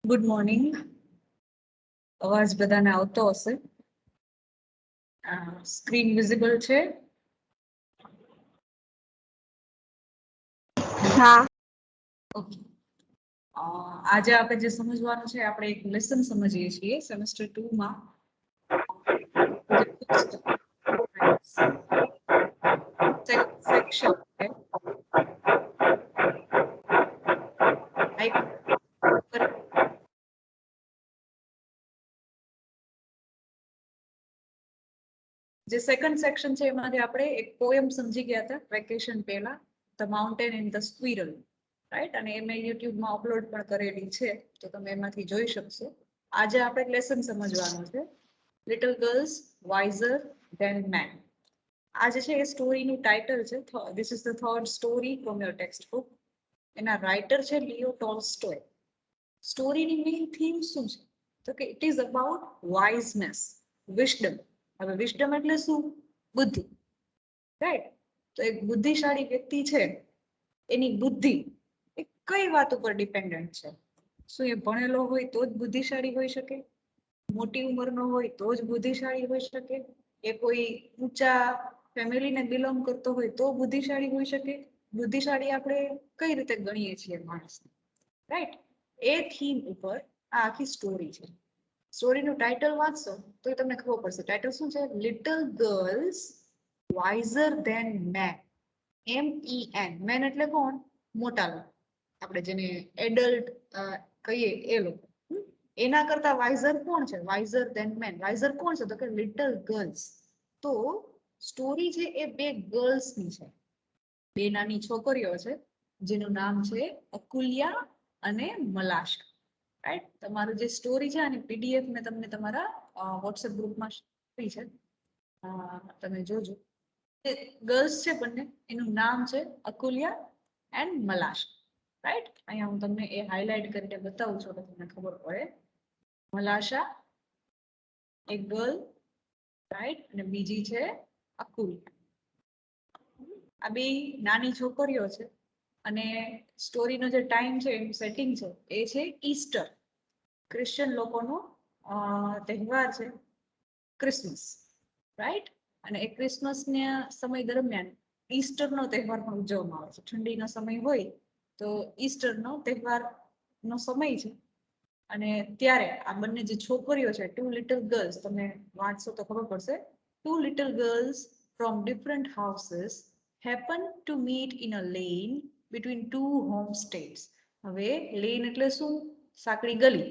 Good morning. અવાજ બધાને આવતો હશે. સ્ક્રીન વિઝિબલ છે? હા. ઓકે. આજે આપણે જે સમજવાનું છે, આપણે એક લેસન સમજીએ છીએ સેમેસ્ટર 2 માં. સેક્શન છે. જે સેકન્ડ સેક્શન છે એમાંથી આપણે એક પોએમ સમજી ગયા હતા વેકેશન પહેલા, the mountain and the squirrel, right? અને એ મેં યુટ્યુબમાં અપલોડ પણ કરેલી છે, તો તમે એમાંથી જોઈ શકશો. આજે આપણે લેસન સમજવાનું છે, little girls wiser than main. આ જે છે એ સ્ટોરીનું ટાઇટલ છે, this is the third story from your text book. એના રાઇટર છે લિયો ટોલ્સ્ટોય. સ્ટોરીની મેઇન થીમ શું છે? તો કે ઇટ ઇઝ અબાઉટ વાઇઝનેસ, વિઝડમ. હવે વિઝડમ એટલે શું? બુદ્ધિ, રાઈટ? તો એક બુદ્ધિશાળી વ્યક્તિ છે, એની બુદ્ધિ એ કઈ વાત ઉપર ડિપેન્ડન્ટ છે? શું એ ભણેલો હોય તો જ બુદ્ધિશાળી હોઈ શકે? મોટી ઉંમરનો હોય તો જ બુદ્ધિશાળી હોઈ શકે? એ કોઈ ઊંચા ફેમિલીને બિલોંગ કરતો હોય તો બુદ્ધિશાળી હોઈ શકે? બુદ્ધિશાળી આપણે કઈ રીતે ગણીએ છીએ માણસને, રાઈટ? એ થીમ ઉપર આ આખી સ્ટોરી છે. સ્ટોરીનું ટાઇટલ વાંચશો તો તમને ખબર પડશે. ટાઇટલ શું છે? Little girls wiser than men. MEN. Men એટલે કોણ? મોટા લોકો, આપણે જેને એડલ્ટ કહીએ એ લોકો. એના કરતા વાઇઝર કોણ છે? વાઇઝર ધેન મેન. વાઇઝર કોણ છે? તો કે લિટલ ગર્લ્સ. તો સ્ટોરી છે એ બે ગર્લ્સની છે, બે નાની છોકરીઓ છે, જેનું નામ છે અકુલિયા અને મલાશા, રાઈટ? તમારું જે સ્ટોરી છે આની PDF મેં તમને તમારા વોટ્સએપ ગ્રુપમાં આપી છે, તમે જોજો. ગર્લ્સ છે બંને, એનું નામ છે અકુલિયા એન્ડ મલાશા, રાઈટ? અહીંયા હું તમને એ હાઇલાઇટ કરીને બતાવું છું તો તમને ખબર પડે. મલાશા એક ગર્લ, રાઈટ? અને બીજી છે અકુલિયા. આ બે નાની છોકરીઓ છે અને સ્ટોરીનો જે ટાઈમ છે, એનું સેટિંગ છે એ છે ઈસ્ટર. ક્રિશ્ચિયન લોકોનો તહેવાર છે ક્રિસમસ, રાઈટ? અને એ ક્રિસમસના સમય દરમિયાન ઈસ્ટરનો તહેવાર પણ ઉજવવામાં આવે છે. ઠંડીનો સમય હોય તો ઈસ્ટરનો તહેવારનો સમય છે. અને ત્યારે આ બંને જે છોકરીઓ છે, ટુ લિટલ ગર્લ્સ, તમે વાંચશો તો ખબર પડશે. Two little girls from different houses happen to meet in a lane between two homesteads. હવે લેન એટલે શું? સાંકડી ગલી,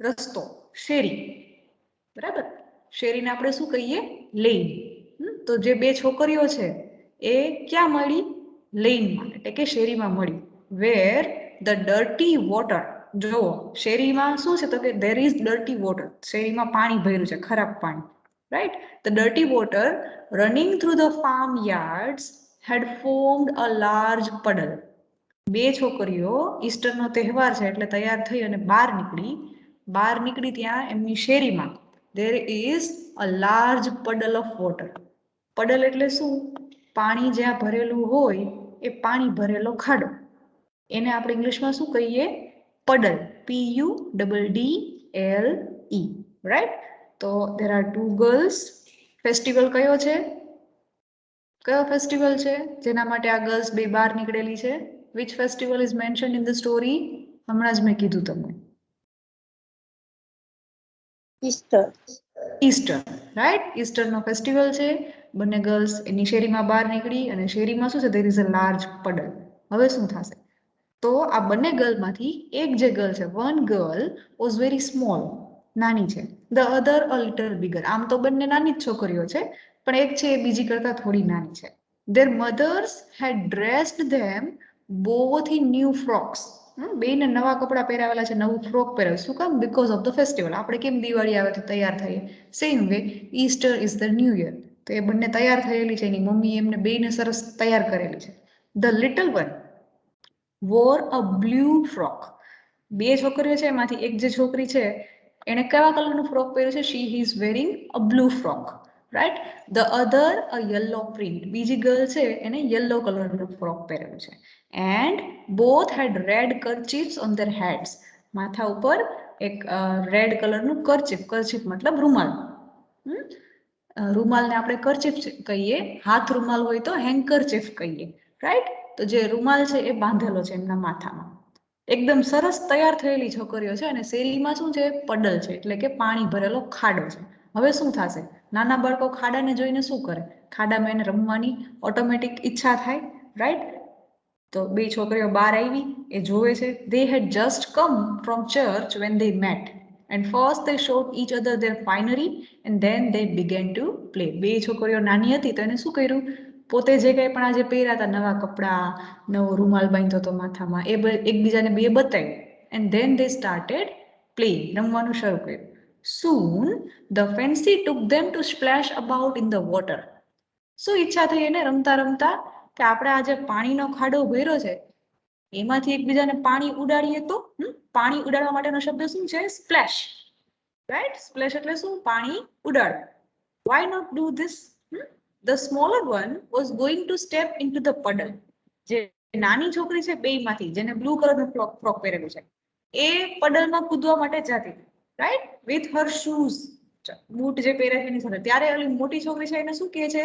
રસ્તો, શેરી, બરાબર? શેરીને આપણે શું કહીએ? લેન. તો જે બે છોકરીઓ છે એ ક્યાં મળી? લેનમાં, એટલે કે શેરીમાં મળી. વેર ધ ડર્ટી વોટર. જો શેરીમાં શું છે? તો કે ધેર ઇઝ ડર્ટી વોટર. શેરીમાં પાણી ભર્યું છે, ખરાબ પાણી, right? The dirty water running through the farm yards had formed a large puddle. બે છોકરીઓ ઈસ્ટરનો તહેવાર છે એટલે તૈયાર થઈ અને બહાર નીકળી ત્યાં એમની શેરીમાં there is a large puddle of water. puddle એટલે શું? પાણી જ્યાં ભરેલું હોય એ પાણી ભરેલો ખાડો, એને આપણે ઇંગ્લિશમાં શું કહીએ? puddle. PUDDLE, right? તો there are two girls. Festival કયો છે? કયો ફેસ્ટિવલ છે જેના માટે આ ગર્લ્સ બે બહાર નીકળેલી છે? which festival is mentioned in the story? હમણાં જ મેં કીધું તમને, ઈસ્ટર. Easter, right? ઈસ્ટરનો ફેસ્ટિવલ છે. બંને ગર્લ્સ એની શેરીમાં બહાર નીકળી અને શેરીમાં શું છે? there is a large puddle. હવે શું થશે? તો આ બંને ગર્લમાંથી એક જે ગર્લ છે, one girl was very small, નાની છે. The other a little bigger. આમ તો બંને નાની જ છોકરીઓ છે, પણ એક છે એ બીજી કરતા થોડી નાની છે. their mothers had dressed them both in new frocks. બેને નવા કપડા પહેરાવેલા છે, નવું ફ્રોક પહેરાવ્યું. શું કામ? Because of the festival. આપણે કેમ દિવાળી આવે તો તૈયાર થઈએ, same way Easter is the new year. તો એ બંને તૈયાર થયેલી છે, એની મમ્મી એમને બેને સરસ તૈયાર કરેલી છે. The little one war a blue frock. બે છોકરીઓ છે, એમાંથી એક જે છોકરી છે એને કેવા કલરનું ફ્રોક પહેર્યું છે? She is wearing a blue frock, right? The other a yellow print. બીજી ગર્લ છે એને યલો કલરનું ફ્રોક પહેરેલું છે. And both had red kerchiefs on their heads. માથા ઉપર એક રેડ કલરનું કર્ચીફ, કર્ચીફ મતલબ રૂમાલ. રૂમાલને આપણે કર્ચીફ કહીએ, હાથ રૂમાલ હોય તો હેન્કરચીફ કહીએ, રાઈટ? તો જે રૂમાલ છે એ બાંધેલો છે એમના માથામાં. એકદમ સરસ તૈયાર થયેલી છોકરીઓ છે અને શેરીમાં શું છે? પડલ છે, એટલે કે પાણી ભરેલો ખાડો છે. હવે શું થશે? નાના બાળકો ખાડાને જોઈને શું કરે? ખાડામાં એને રમવાની ઓટોમેટિક ઈચ્છા થાય, રાઈટ? તો બે છોકરીઓ બહાર આવી, એ જોવે છે. They had just come from church when they met. And first they showed each other their finery and then they began to play. બે છોકરીઓ નાની હતી તો એને શું કર્યું? પોતે જે કંઈ પણ આજે પહેર્યા હતા, નવા કપડાં, નવો રૂમાલ બાંધ્યો હતો માથામાં, એ એકબીજાને બે બતાવ્યું. And then they started playing, રમવાનું શરૂ કર્યું. Soon the fancy took them to splash about in the water. શું ઈચ્છા થઈ એને રમતા રમતા કે આપણે આજે પાણીનો ખાડો ભર્યો છે, એમાંથી એકબીજાને પાણી ઉડાડીએ તો? પાણી ઉડાડવા માટેનો શબ્દ શું છે? Splash, right? સ્પ્લેશ એટલે શું? પાણી ઉડાડવું. Why not do this? The smaller one was going to step into the puddle. જે નાની છોકરી છે બેયમાંથી, જેને બ્લુ કલરનું ફ્રોક પહેરેલું છે, એ પડલમાં કૂદવા માટે જતી હતી, right? With her shoes, boot જે પહેરે છે એની સાથે. ત્યારે ઓલી મોટી છોકરી છે એને શું કહે છે?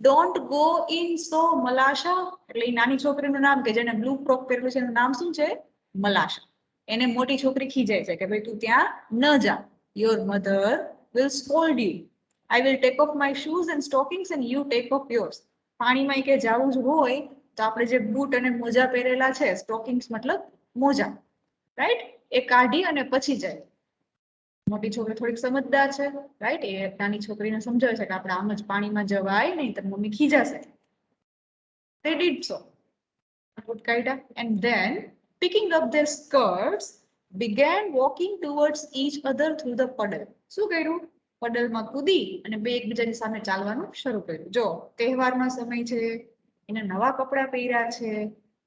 Don't go in so Malasha. એટલે એ નાની છોકરીનું નામ, કે જેને બ્લુ ફ્રોક પહેરેલું છે, એનું નામ શું છે? મલાશા. એને મોટી છોકરી ખીજાય છે કે ભાઈ તું ત્યાં ન જા. Your mother will scold you. I will take off my shoes and stockings and you take off yours. પાણીમાં કે જવું જ હોય તો આપણે જે બૂટ અને મોજા પહેરેલા છે, સ્ટોકિંગ્સ મતલબ મોજા, રાઈટ? એ કાઢી અને પછી જાય. મોટી છોકરી થોડીક સમજદાર છે, રાઈટ? એ નાની છોકરીને સમજાવે છે કે આપણે આમ જ પાણીમાં જવાય નહીં તો mummy ખીજાશે. They did so. And then picking up their skirts began walking towards each other through the puddle. શું કર્યું? પડલમાં કૂદી અને બે એકબીજાની સામે ચાલવાનું શરૂ કર્યું. જો તહેવારનો સમય છે, એને નવા કપડાં પહેર્યા છે,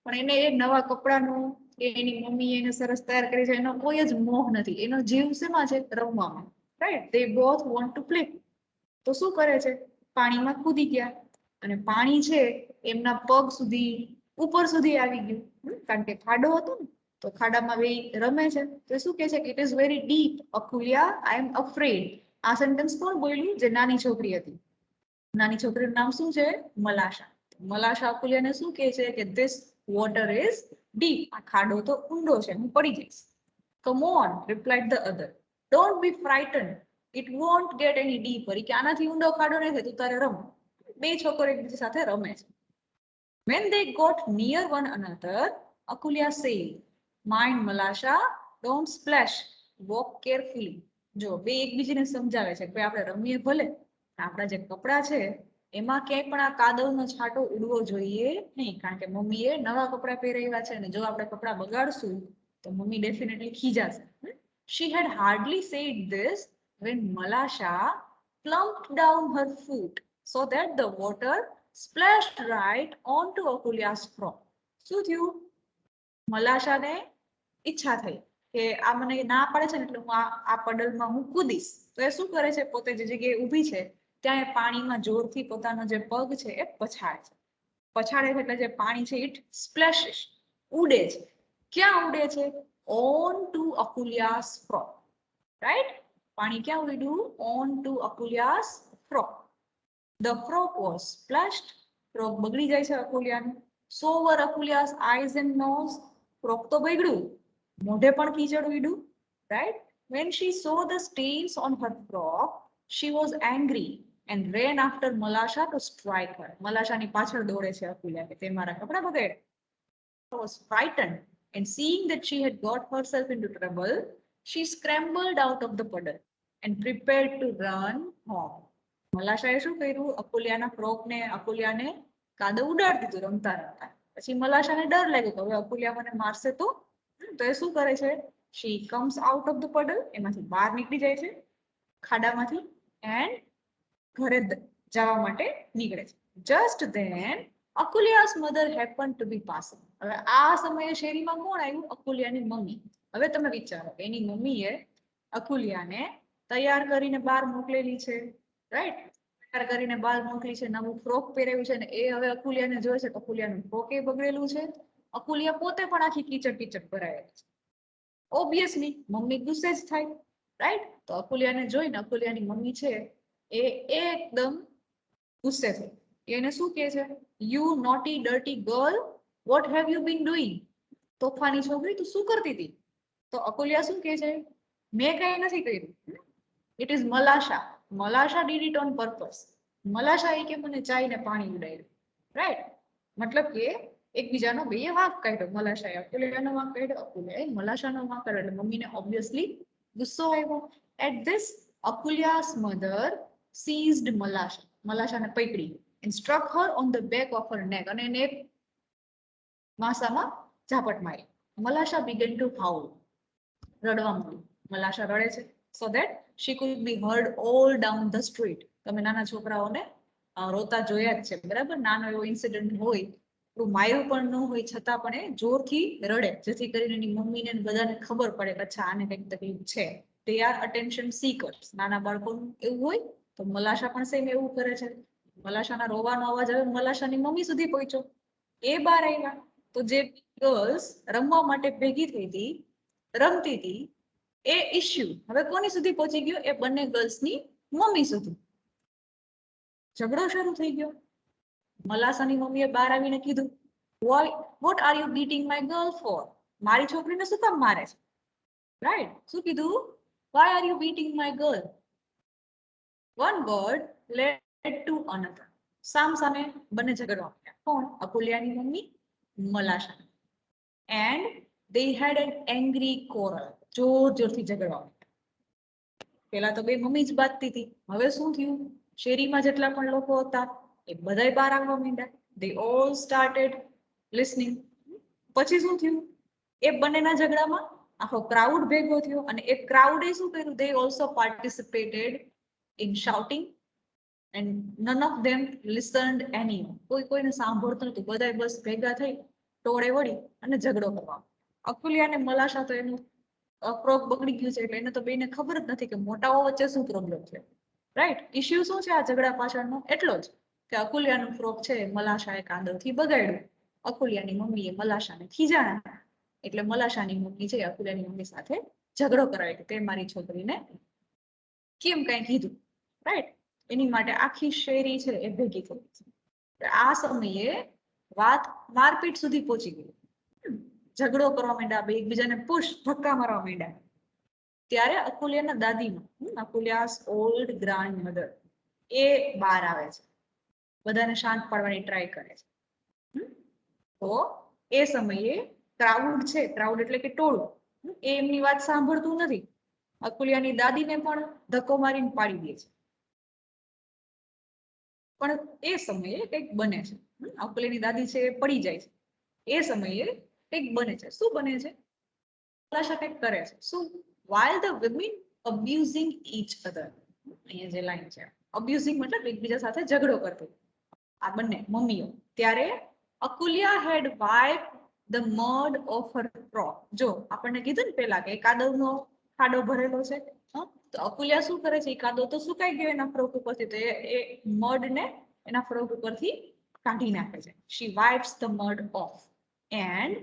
પણ એને એ નવા કપડાનું, એની મમ્મી એને સરસ તૈયાર કરી છે, એનો કોઈ જ મોહ નથી. એનો જીવ શેમાં છે? રમવામાં, right? They both want to play. તો શું કરે છે? પાણીમાં કૂદી ગયા અને પાણી છે એમના પગ સુધી, ઉપર સુધી આવી ગયું, કારણ કે ખાડો હતો ને, તો ખાડામાં બે રમે છે. તો શું કહે છે કે it is very deep Akulia, I am afraid. આ સેન્ટેન્સ કોણ બોલ્યું? જે નાની છોકરી હતી. નાની છોકરીનું નામ શું છે? મલાશા. મલાશા અકુલિયાને શું કહે છે કે ધીસ વોટર ઇઝ ડીપ. આ ખાડો તો ઊંડો છે, હું પડી જઈશ. Come on, replied the other. Don't be frightened. It won't get any deeper. કે આનાથી ઊંડો ખાડો નથી, તું તારે રમ. બે છોકરો એકબીજા સાથે રમે છે. When they got near one another, Akulia said, mind Malasha, don't splash. Walk carefully. જો બે એકબીજાને સમજાવે છે કે આપણે રમીએ ભલે, આપણા જે કપડા છે એમાં ક્યાંય પણ આ કાદવનો છાંટો ઉડવો જોઈએ નહીં, કારણ કે મમ્મીએ નવા કપડા પહેરાવ્યા છે અને જો આપણે કપડા બગાડશું તો મમ્મી ડેફિનેટલી ખીજાશે. She had hardly said this when Malasha plumped down her foot so that the water splashed right onto Akulia's frock. શું થયું? મલાશાને ઈચ્છા થઈ કે આ મને ના પાડે છે ને એટલે હું આ પડલમાં હું કૂદીશ. તો એ શું કરે છે? પોતે જે જગ્યાએ ઊભી છે ત્યાં એ પાણીમાં જોરથી પોતાનો જે પગ છે એ પછાડે છે. પછાડે છે એટલે જે પાણી છે ઇટ સ્પ્લેશિશ, ઉડે છે. ક્યાં ઉડે છે? On to Akulia's frock, right? પાણી ક્યાં ઉડ્યું? On to Akulia's frock. The frock was splashed. Frock બગડી જાય છે અકુલિયાનું. So were Akulia's eyes and nose. ફ્રોક તો બગડ્યું, મોઢે પણ કીચડ ઉડ્યું, right? When she saw the stains on her frock, she was angry and ran after Malasha to strike her. મલાશાની પાછળ દોડે છે અકુલિયા કે તે મારા કપડા બગાડ્યા. Was frightened and seeing that she had got herself into trouble, she scrambled out of the puddle and prepared to run home. મલાશાએ શું કર્યું? અકુલિયાના ફ્રોકને, અકુલિયાને કાદવ ઉડાડી દીધું રમતા રમતા. પછી મલાશાને ડર લાગ્યો કે હવે અકુલિયા મને મારશે તો એ શું કરે છે? She comes out of the puddle, એમાંથી બહાર નીકળી જાય છે ખાડામાંથી, and ઘરે જવા માટે નીકળે છે. Just then Akulia's mother happened to be passing. હવે આ સમયે શેરીમાં કોણ આવ્યું? અકુલિયાની મમ્મી. હવે તમે વિચારો, એની મમ્મીએ અકુલિયાને તૈયાર કરીને બહાર મોકલેલી છે, રાઈટ? તૈયાર કરીને બહાર મોકલી છે, નવું ફ્રોક પહેરાવ્યું છે ને એ હવે અકુલિયાને જોઈ છે તો અકુલિયાનું ફ્રોક એ બગડેલું છે. અકુલિયા પોતે પણ આખી કીચડ કીચડ ભરાયેલી છે. ઓબ્વિયસલી મમ્મી ગુસ્સે જ થાય, રાઈટ? તો અકુલિયાને જોઈને અકુલિયાની મમ્મી છે એ એકદમ ગુસ્સે થઈ. એને શું કહે છે? You naughty dirty girl, what have you bin doing? તોફાની છોકરી, તું શું કરતી હતી? તો અકુલિયા શું કહે છે? મેં કઈ નથી કર્યું. It is Malasha. Malasha did it on purpose. Malasha એ કે મને ચાઈને પાણી ઉડાડ્યું, રાઈટ? મતલબ કે એકબીજાનો બે વાંક કાઢ્યો. મલાશાએ અકુલિયાનો વાંક કાઢ્યો, અકુલિયાએ મલાશાનો વાંક કાઢ્યો. એટલે મમ્મીને ઓબ્વિયસલી ગુસ્સો આવ્યો. At this Akulia's mother seized Malasha. મલાશાને પકડી and struck her on the back of her neck. અને એને માસામાં ઝાપટ મારી. મલાશા began to howl. રડવા માંડી. મલાશા રડે છે so that she could be heard all down the street. તમે નાના છોકરાઓને રોતા જોયા જ છે, બરાબર? નાનો એવો ઇન્સિડન્ટ હોય, એટલું માર્યું પણ ન હોય છતાં પણ એ જોરથી રડે, જેથી કરીને એની મમ્મીને બધાને ખબર પડે કે અચ્છા આને કંઈક તકલીફ છે. they are attention seekers. નાના બાળકોનું એવું હોય તો મલાશા પણ સેમ એવું કરે છે. મલાશાના રોવાનો અવાજ હવે મલાશાની મમ્મી સુધી પહોંચ્યો. એ બહાર આવ્યા તો જે ગર્લ્સ રમવા માટે ભેગી થઈ હતી, રમતી હતી, એ ઇશ્યુ હવે કોની સુધી પહોંચી ગયો? એ બંને ગર્લ્સની મમ્મી સુધી. ઝઘડો શરૂ થઈ ગયો. મલાશાની મમ્મીએ બહાર આવીને કીધું, what are you beating my girl for? મારી છોકરીને શું કામ મારે છે? રાઈટ? શું કીધું? Why are you beating my girl? One word led to another. સામ સામે બંને ઝઘડવા માંડ્યા. કોણ? અકુલિયાની મમ્મી, Malasha. And they had an angry quarrel. જોરથી ઝઘડવા માંડ્યા. પેલા તો બે મમ્મી જ બાંધતી હતી, હવે શું થયું? શેરીમાં જેટલા પણ લોકો હતા એ બધાય બહાર આવવા માંડ્યા. they all started listening. પછી શું થયું? એ બંનેના ઝઘડામાં આખો ક્રાઉડ ભેગો થયો અને એ ક્રાઉડે શું કર્યું? they also participated in shouting and none of them listened anyone. કોઈને સાંભળતું નતું. બધાય બસ ભેગા થઈ ટોળે વળી અને ઝઘડો કરવા. અકુલિયા અને મલાશા તો એનું ફ્રોક બગડી ગયું છે એટલે એને તો બેને ખબર જ નથી કે મોટાઓ વચ્ચે શું પ્રોબ્લેમ છે, રાઈટ? ઇશ્યુ શું છે આ ઝઘડા પાછળનો? એટલો જ કે અકુલિયાનું ફ્રોક છે મલાશાએ કાદવથી બગાડ્યું. અકુલિયાની મમ્મીએ મલાશાને ખીજાણા એટલે મલાશાની મમ્મી છે અકુલિયાની મમ્મી સાથે ઝઘડો કરાવ્યો કે તે મારી છોકરીને કેમ કઈ કીધું, રાઈટ? એની માટે આખી શેરી છે એ ભેગી થઈ છે. આ સમયે વાત મારપીટ સુધી પહોંચી ગઈ. ઝઘડો કરવા માંડ્યા, બે એકબીજાને પુશ ધક્કા મારવા માંડ્યા. ત્યારે અકુલિયાના દાદીમાં, અકુલિયાસ ઓલ્ડ ગ્રાન્ડ મધર, એ બહાર આવે છે, બધાને શાંત પાડવાની ટ્રાય કરે છે. તો એ સમયે ક્રાઉડ છે, ક્રાઉડ એટલે કે ટોળું, એ એમની વાત સાંભળતું નથી. અકુલિયાની દાદીને પણ ધક્કો મારીને પાડી દે છે. પણ એ સમયે કંઈક બને છે. અકુલિયાની દાદી છે એ પડી જાય છે. એ સમયે કંઈક બને છે. શું બને છે? મલાશા કંઈક કરે છે. શું? while the women abusing each other. અહીંયા જે લાઈન છે, અબ્યુઝિંગ મતલબ એકબીજા સાથે ઝઘડો કરતી આ બંને મમ્મીઓ. ત્યારે અકુલિયા had wiped the mud of her frock. જો આપણને કીધું ને પેલા કે કાદવનો ખાડો ભરેલો છે, તો અકુલિયા શું કરે છે? એ કાદવ તો સુકાઈ ગયો એના ફ્રોક ઉપરથી, તો એ મડ ને એના ફ્રોક ઉપરથી કાઢી નાખે છે. she wipes the mud off and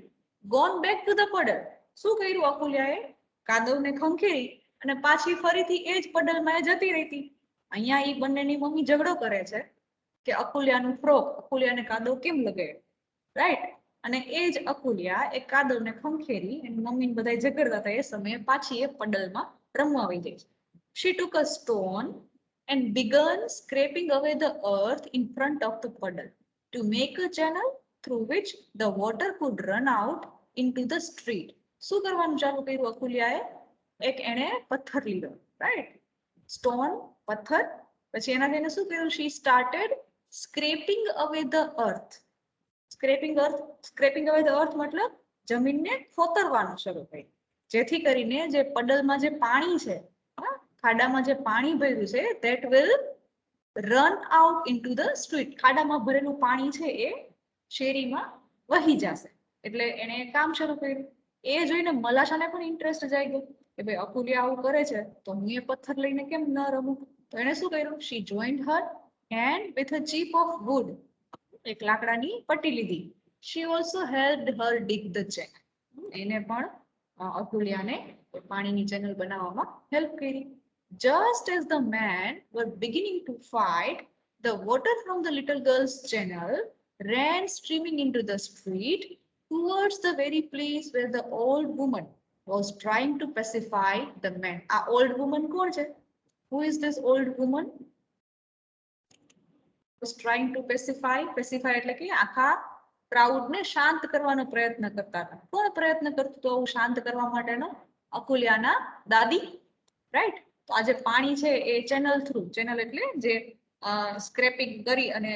gone back to the puddle. શું કર્યું અકુલિયાએ? કાદવને ખંખેરી અને પાછી ફરીથી એ જ પડલમાં જતી રહી. અહીંયા એ બંનેની મમ્મી ઝઘડો કરે છે કે અકુલિયાનું ફ્રોક, અકુલિયાને કાદવ કેમ લગે, રાઈટ? અને એ જ અકુલિયા એ કાદવને ખંખેરી એની મમ્મીને બધા ઝઘડતા હતા એ સમયે પાછી એ પડલમાં રમવા આવી જાય છે. she took a stone and began scraping away the earth in front of the puddle to make a channel through which the water could run out into the street. શું કરવાનું ચાલુ કર્યું અકુલિયાએ? એક એણે પથ્થર લીધો, રાઈટ? સ્ટોન, પથ્થર. પછી એનાથી એને શું કર્યું? she started scraping away the earth. Scraping અવે ધ અર્થ મતલબ જમીનને ખોતરવાનું શરૂ કર્યું, જેથી કરીને જે પડલમાં જે પાણી છે, ખાડામાં જે પાણી ભર્યું છે, that will run out into the street. ખાડામાં ભરેલું પાણી છે એ શેરીમાં વહી જશે. એટલે એને કામ શરૂ કર્યું. એ જોઈને મલાશાને પણ ઇન્ટરેસ્ટ જાગ્યો કે ભાઈ અકુલિયા આવું કરે છે તો હું એ પથ્થર લઈને કેમ ન રમું? તો એને શું કર્યું? she joined her hand with a chip of wood. એક લાકડાની પટ્ટી લીધી. she also helped her dig the channel. એને પણ અતુલ્યાને પાણીની ચેનલ બનાવવામાં હેલ્પ કરી. Just as the men were beginning to fight, the water from the little girl's channel ran streaming into the street towards the very place where the old woman was trying to pacify the men. આ old woman કોણ છે? Who is this old woman? Was trying to pacify. Pacify એટલે કે આખા ક્રાઉડને શાંત કરવાનો પ્રયત્ન કરતા હતા. કોણ પ્રયત્ન કરતું હતું આવું શાંત કરવા માટેનો? અકુલિયાના દાદી, રાઈટ? તો આ જે પાણી છે એ ચેનલ થ્રુ, ચેનલ એટલે જે સ્ક્રેપિંગ કરી અને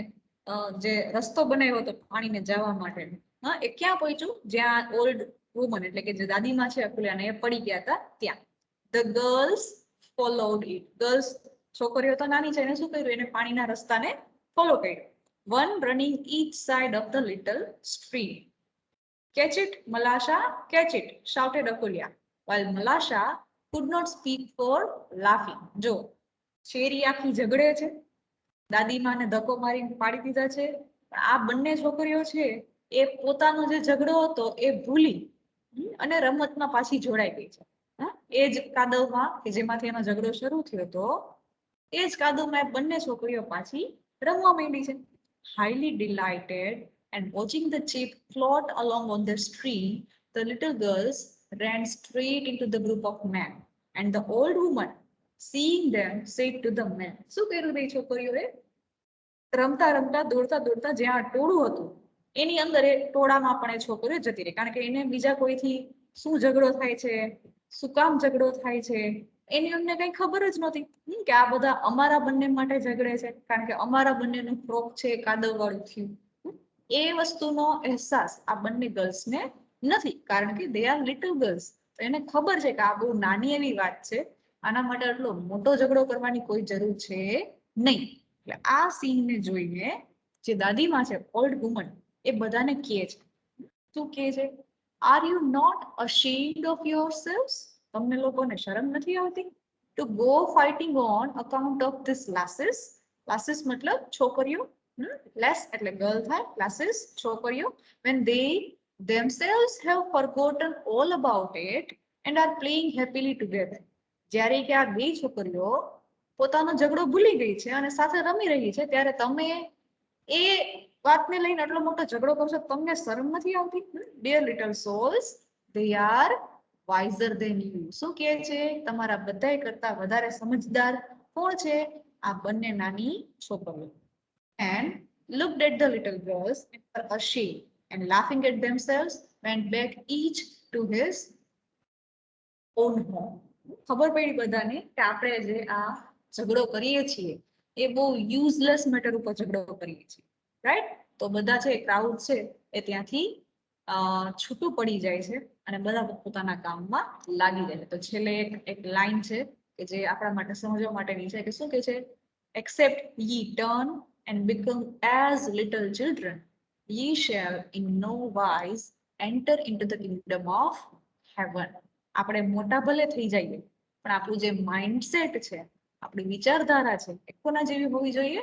જે રસ્તો બનાવ્યો હતો પાણીને જવા માટે, હા, એ ક્યાં પહોંચ્યું? જ્યાં ઓલ્ડ વુમન એટલે કે જે દાદીમાં છે અકુલિયાને એ પડી ગયા હતા ત્યાં. The girls followed it. Girls, છોકરીઓ તો નાની છે, એને શું કર્યું? એને પાણીના રસ્તાને ફોલો કર્યો. One running each side of the little stream. Catch it, Malasha, catch it, shouted Akulya, while Malasha could not speak for laughing. જો શેરી આખી ઝઘડે છે, દાદીમાને ધક્કો મારીને પાડી દીધા છે. આ બંને છોકરીઓ છે એ પોતાનો જે ઝઘડો હતો એ ભૂલી અને રમતમાં પાછી જોડાઈ ગઈ છે. એ જ કાદવમાં કે જેમાંથી એનો ઝઘડો શરૂ થયો હતો એ જ કાદવમાં બંને છોકરીઓ પાછી રમવા માંડી છે. Highly delighted and watching the ship float along on the stream, the little girls ran straight into the group of men. And the old woman, seeing them, said to the men, શું કર્યું બે છોકરીઓએ? રમતા રમતા દોડતા દોડતા જ્યાં ટોળું હતું એની અંદર એ ટોળામાં પણ એ છોકરીઓ જતી રહી, કારણ કે એને બીજા કોઈથી શું ઝઘડો થાય છે, શું કામ ઝઘડો થાય છે એની અમને કઈ ખબર જ નહોતી કે આ બધા અમારા બંને માટે ઝઘડે છે કારણ કે અમારા બંનેનું ફ્રોક છે કાદવ વાળું થયું. એ વસ્તુનો અહેસાસ આ બંને ગર્લ્સને નથી, કારણ કે દે આર લિટલ ગર્લ્સ. તો એને ખબર છે કે આ બહુ નાની એવી વાત છે, આના માટે આટલો મોટો ઝઘડો કરવાની કોઈ જરૂર છે નહીં. એટલે આ સીનને જોઈને જે દાદીમાં છે ઓલ્ડ વુમન એ બધાને કહે છે, શું કહે છે? Are you not ashamed of yourselves? તમને લોકોને શરમ નથી આવતી? To go fighting on account of this lassies. Lassies મતલબ છોકરીઓ, લેસ એટલે ગર્લ થાય, લાસીસ છોકરીઓ. when they themselves have forgotten all about it and are playing happily together. જ્યારે કે આ બે છોકરીઓ પોતાનો ઝઘડો ભૂલી ગઈ છે અને સાથે રમી રહી છે ત્યારે તમે એ વાતને લઈને આટલો મોટો ઝઘડો કરશો, તમને શરમ નથી આવતી? dear little souls, they are wiser than you. શું કહે છે? તમારા બધાય કરતા વધારે સમજદાર કોણ છે? આ બંને નાની છોકરીઓ. and looked at the little girls and were ashamed and laughing at themselves went back each to his own home. ખબર પડી બધાને કે આપણે જે આ ઝઘડો કરીએ છીએ એ બહુ યુઝલેસ મેટર ઉપર ઝઘડો કરીએ છીએ, રાઈટ? તો બધા છે ક્રાઉડ છે એ ત્યાંથી છૂટું પડી જાય છે અને બધા પોતાના કામમાં લાગી જાય છે. તો છેલ્લે એક લાઈન છે કે જે આપણા માટે સમજવા માટેની છે કે શું કે છે? except ye turn and become as little children, ye shall in no wise enter into the kingdom of heaven. આપણે મોટા ભલે થઈ જઈએ પણ આપણું જે માઇન્ડસેટ છે, આપણી વિચારધારા છે એ કોના જેવી હોવી જોઈએ?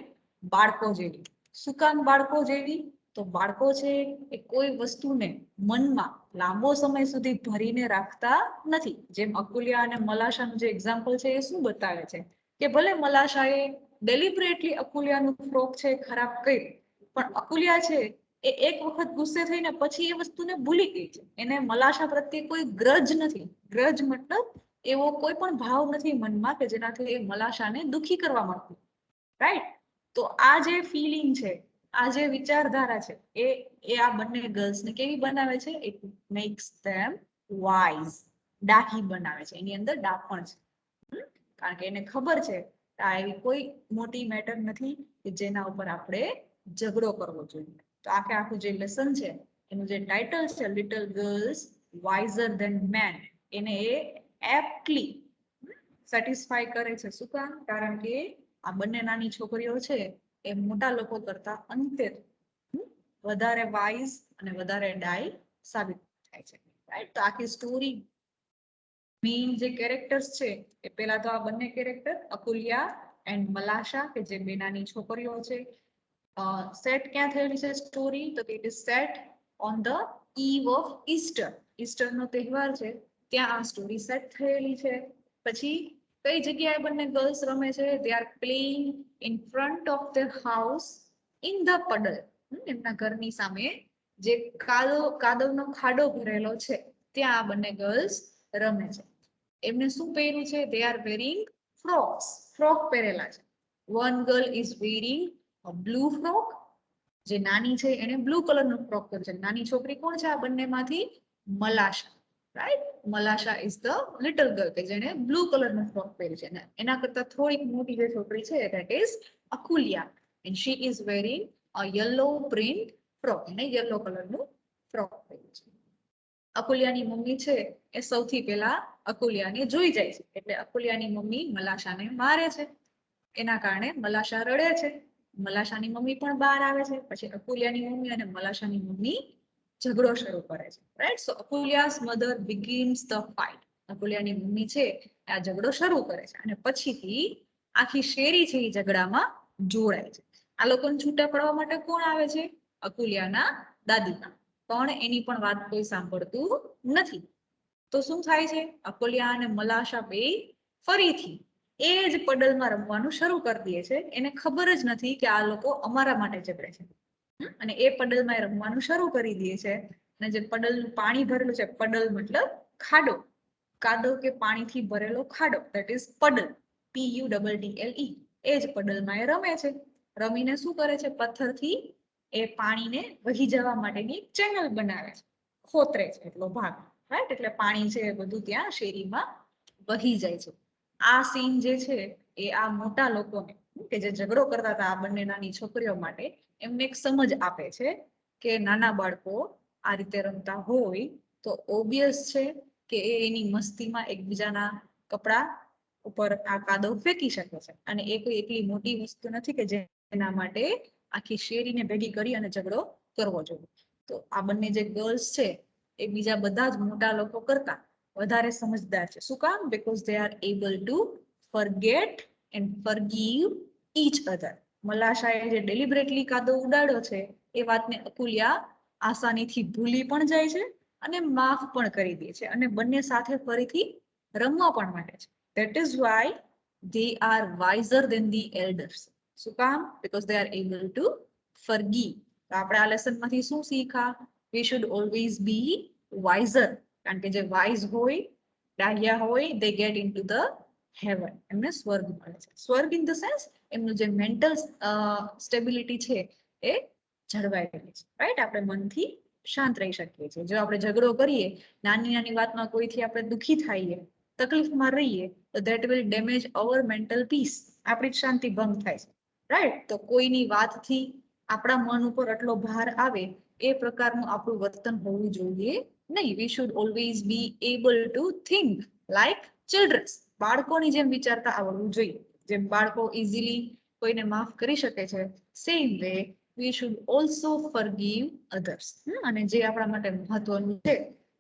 બાળકો જેવી. શું કામ બાળકો જેવી? તો બાળકો છે એ કોઈ વસ્તુને મનમાં લાંબો સમય સુધી ભરીને રાખતા નથી. જેમ અકુલિયા અને મલાશાનું જે એક્ઝામ્પલ છે એ શું બતાવે છે કે ભલે મલાશાએ ડેલિબરેટલી અકુલિયાનું ફ્રોક છે ખરાબ કર્યું, પણ અકુલિયા છે એ એક વખત ગુસ્સે થઈને પછી એ વસ્તુને ભૂલી ગઈ છે. એને મલાશા પ્રત્યે કોઈ ગ્રજ નથી. ગ્રજ મતલબ એવો કોઈ પણ ભાવ નથી મનમાં કે જેનાથી એ મલાશાને દુખી કરવા માંગતું, રાઈટ? તો આ જે ફિલિંગ છે, આ જે વિચારધારા છે એ આ બંને ગર્લ્સને કેવી બનાવે છે? It makes them wise. ડાહી બનાવે છે. એની અંદર ડાપણ છે, કારણ કે એને ખબર છે આ એવી કોઈ મોટી મેટર નથી કે જેના ઉપર આપણે ઝઘડો કરવો જોઈએ. તો આખું જે લેસન છે એનું જે ટાઇટલ છે little girls wiser than main, એને એ એપ્ટલી સેટિસ્ફાય કરે છે. શું કામ? કારણ કે આ બંને નાની છોકરીઓ છે એ મોટા લોકો કરતા અંતે વધારે વાઇઝ અને વધારે ડાઈ સાબિત થાય છે, રાઈટ? તો આખી સ્ટોરી મેઇન જે કેરેક્ટર્સ છે એ પેલા તો આ બંને કેરેક્ટર અકુલિયા એન્ડ મલાશા કે જે બે નાની છોકરીઓ છે. સેટ ક્યાં થયેલી છે સ્ટોરી? તો it is set on the eve of Easter. Easter નો તહેવાર છે ત્યાં આ સ્ટોરી સેટ થયેલી છે. પછી કઈ જગ્યાએ બંને ગર્લ્સ રમે છે? They are playing in front of the house in the pedal. એમના ઘરની સામે જે કાદવનો ખાડો ભરેલો છે ત્યાં આ બંને ગર્લ્સ રમે છે. એમને શું પહેર્યું છે? They are wearing frocks. Frock પહેરેલા છે. One girl is wearing a blue frock. જે નાની છે એને બ્લુ કલરનું ફ્રોક પહેર્યું છે. નાની છોકરી કોણ છે આ બંનેમાંથી? Malasha. Right, Malasha is the little girl કે જેને બ્લુ કલરનું ફ્રોક પહેર્યું છે. એના કરતા થોડીક મોટી જે છોકરી છે that is Akulia, and she is wearing a yellow print frock. એને યલો કલરનું ફ્રોક પહેર્યું છે. અકુલિયાની મમ્મી છે એ સૌથી પહેલા અકુલિયાને જોઈ જાય છે, એટલે અકુલિયાની મમ્મી મલાશાને મારે છે. એના કારણે મલાશા રડે છે. મલાશાની મમ્મી પણ બહાર આવે છે. પછી અકુલિયાની મમ્મી અને મલાશાની મમ્મી ઝઘડો શરૂ કરે છે. Right, so Akulia's mother begins the fight. અકુલિયાની મમ્મી છે આ ઝઘડો શરૂ કરે છે અને પછીથી આખી શેરી છે એ ઝઘડામાં જોડાય છે. આ લોકોને છૂટા પડવા માટે કોણ આવે છે? અકુલિયાના દાદીમા. પણ એની પણ વાત કોઈ સાંભળતું નથી. તો શું થાય છે? અકુલિયા અને મલાશા બે ફરીથી એ જ પડલમાં રમવાનું શરૂ કરી દે છે. એને ખબર જ નથી કે આ લોકો અમારા માટે ઝઘડે છે. અને એ પડલમાં રમવાનું શરૂ કરી દે છે. અને જે પડલનું પાણી ભરેલું છે, પડલ મતલબ ખાડો, કાદવ કે પાણીથી ભરેલો ખાડો, ધેટ ઇઝ પડલ, PUDDLE. એ જ પડલમાં એ રમે છે. રમીને શું કરે છે? પથ્થરથી એ પાણીને વહી જવા માટેની ચેનલ બનાવે છે. ખોતરે છે એટલો ભાગ. રાઈટ, એટલે પાણી છે એ બધું ત્યાં શેરીમાં વહી જાય છે. આ સીન જે છે એ આ મોટા લોકોને કે જે ઝઘડો કરતા હતા આ બંને નાની છોકરીઓ માટે, એમને એક સમજ આપે છે કે નાના બાળકો આ રીતે રમતા હોય તો ઓબ્વિયસ છે કે એની મસ્તીમાં એકબીજાના કપડા ઉપર આ કાદવ ફેંકી શકે છે. અને એ કોઈ એટલી મોટી વસ્તુ નથી કે જેના માટે આખી શેરીને ભેગી કરી અને ઝઘડો કરવો જોઈએ. તો આ બંને જે ગર્લ્સ છે એ બીજા બધા જ મોટા લોકો કરતા વધારે સમજદાર છે. શું કામ? Because they are able to forget and forgive each other. મલાશાએ જે ડેલિબરેટલી કાદવ ઉડાડ્યો છે એ વાતને અકુલિયા આસાનીથી ભૂલી પણ જાય છે અને માફ પણ કરી દે છે અને બંને સાથે ફરીથી રમવા પણ માંડે છે. That is why they are wiser than the elders. શું કામ? because they are able to forgive. તો આપણે આ લેસનમાંથી શું શીખા? we should always be wiser. કારણ કે જે વાઇઝ હોય, ડાહ્યા હોય, they get into the heaven. એમને સ્વર્ગ મળે છે. સ્વર્ગ ઇન ધ સેન્સ એમનું જે મેન્ટલ સ્ટેબિલિટી છે એ જળવાઈ રહે છે. રાઈટ, આપણે મનથી શાંત રહી શકીએ છીએ. જો આપણે ઝઘડો કરીએ, નાની નાની વાતમાં કોઈથી આપણે દુઃખી થઈએ, તકલીફમાં રહીએ, તો that will damage our mental peace. આપણી શાંતિ ભંગ થાય છે. રાઈટ, તો કોઈની વાતથી આપણા મન ઉપર આટલો ભાર આવે એ પ્રકારનું આપણું વર્તન હોવું જોઈએ નહીં. We should always be able to think like childrens. બાળકોની જેમ વિચારતા આવડવું જોઈએ. જેમ બાળકો ઇઝીલી કોઈને માફ કરી શકે છે, same way we should also forgive others. અને જે આપણા માટે મહત્વનું છે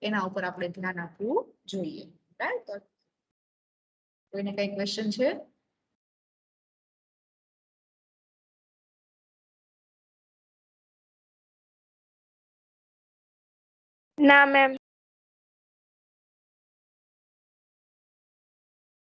એના ઉપર આપણે ધ્યાન આપવું જોઈએ. રાઈટ, કોઈને કઈ ક્વેશ્ચન છે? ના મેમ.